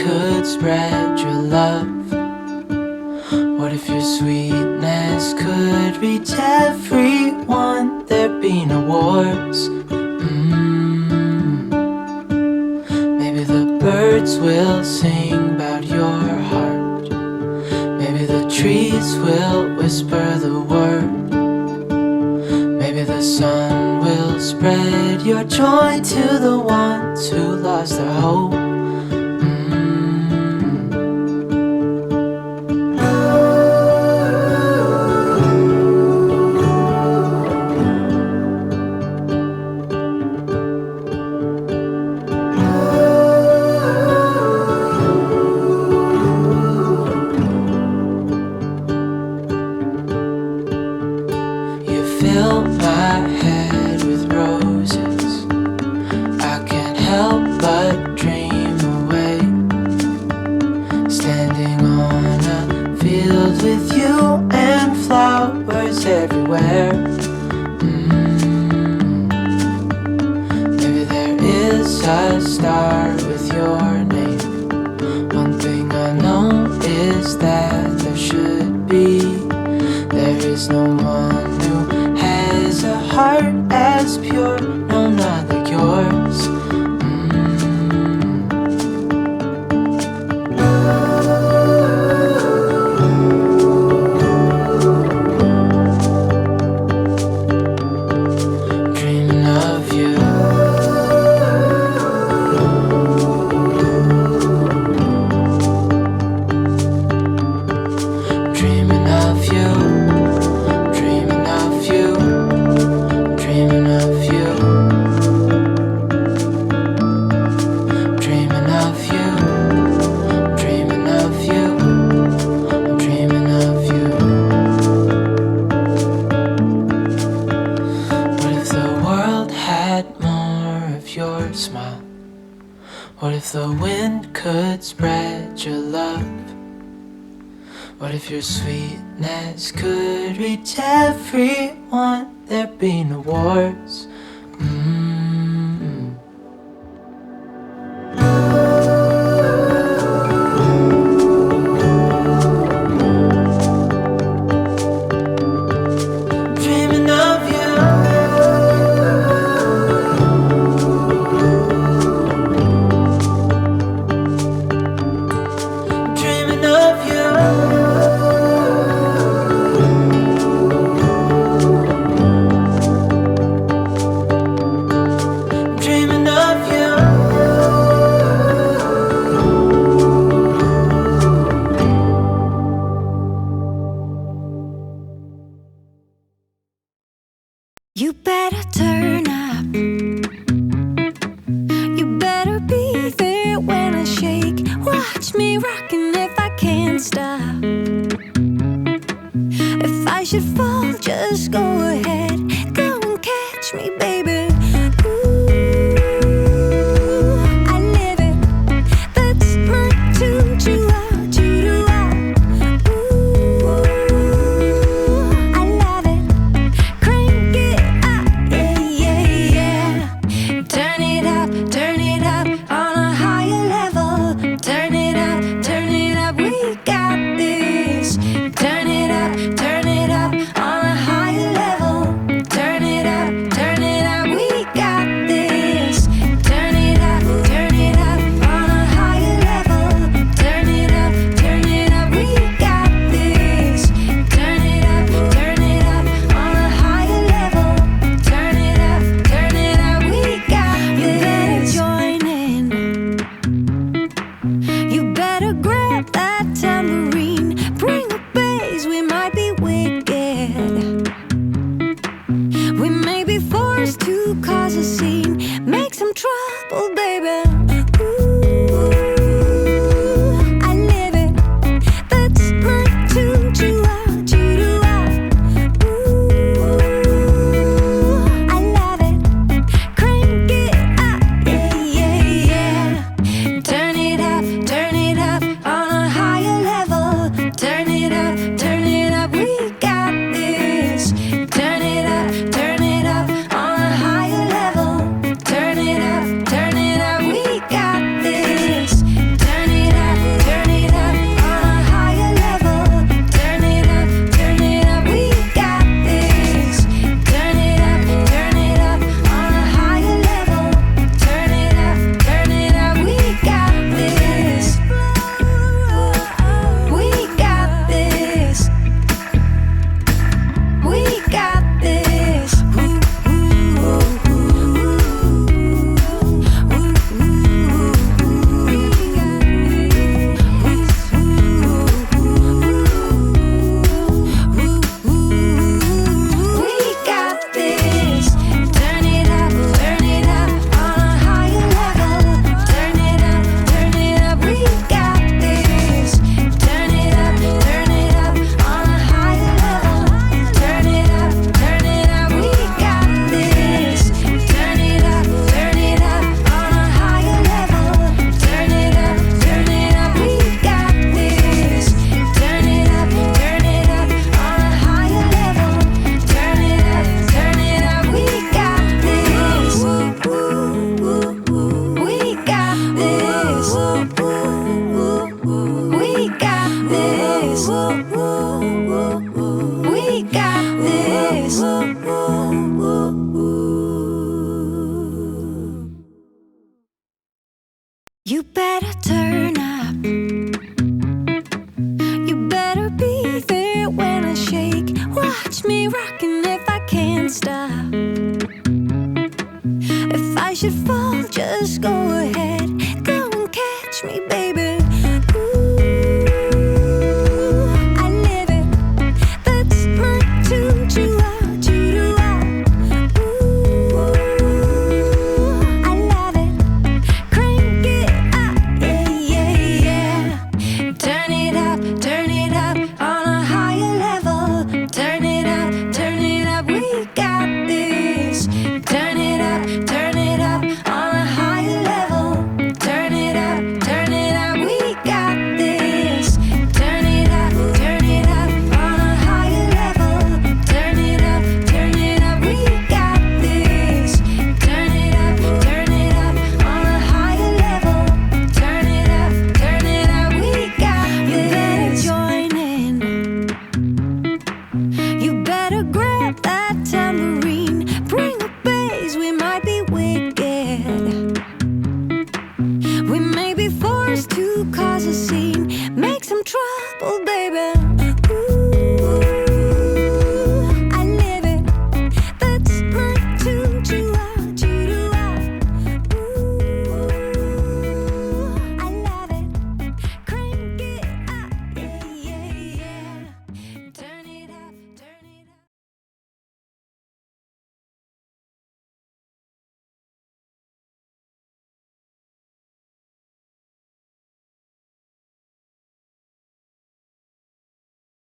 could spread your love? What if your sweetness could reach everyone? There'd be no wars. Maybe the birds will sing about your heart. Maybe the trees will whisper the word. Maybe the sun will spread your joy to the ones who lost their hope. Fill my head with roses. I can't help but dream away, standing on a field with you and flowers everywhere. Maybe there is a star with your name. One thing I know is that there should be. There is no one who has a heart as pure, no, not like yours. Dreaming of you. Dreaming of you. Smile. What if the wind could spread your love? What if your sweetness could reach everyone? There'd be no wars. Dreaming of you. You better turn up. You better be there when I shake. Watch me rocking if I can't stop. If I should fall, just go ahead. Go and catch me, baby. Ooh, I live it. That's my tune. Chew out, chew out. Ooh, I love it. Crank it up, yeah, yeah, yeah. Turn it up on a higher level. Turn it up, we got should fall, just go ahead, go and catch me, baby. Ooh, I live it, that's my tune, choo-ah, choo-doo-ah. Ooh, I love it, crank it up, yeah, yeah, yeah. Turn it up on a higher level. Turn it up, we got this. Turn it up on a higher level. Turn it up, we got this. Turn it up on a higher level. Turn it up, we got this. Turn it up on a higher level. Turn it up, we got this. You better join in. You better grab that tambourine. Bring a bass, we might be wicked. We may be forced to cause a scene. Make some trouble, baby.